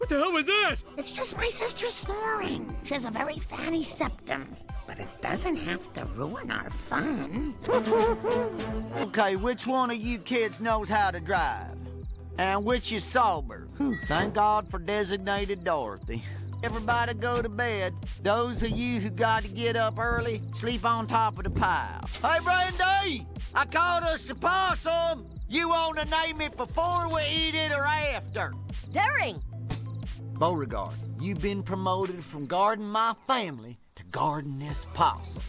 What the hell was that? It's just my sister snoring. She has a very fatty septum. But it doesn't have to ruin our fun. Okay, which one of you kids knows how to drive? And which is sober? Thank God for designated Dorothy. Everybody go to bed. Those of you who got to get up early, sleep on top of the pile. Hey, Brandy! I caught us a possum! You want to name it before we eat it or after? Daring! Beauregard, you've been promoted from guarding my family to guarding this possum.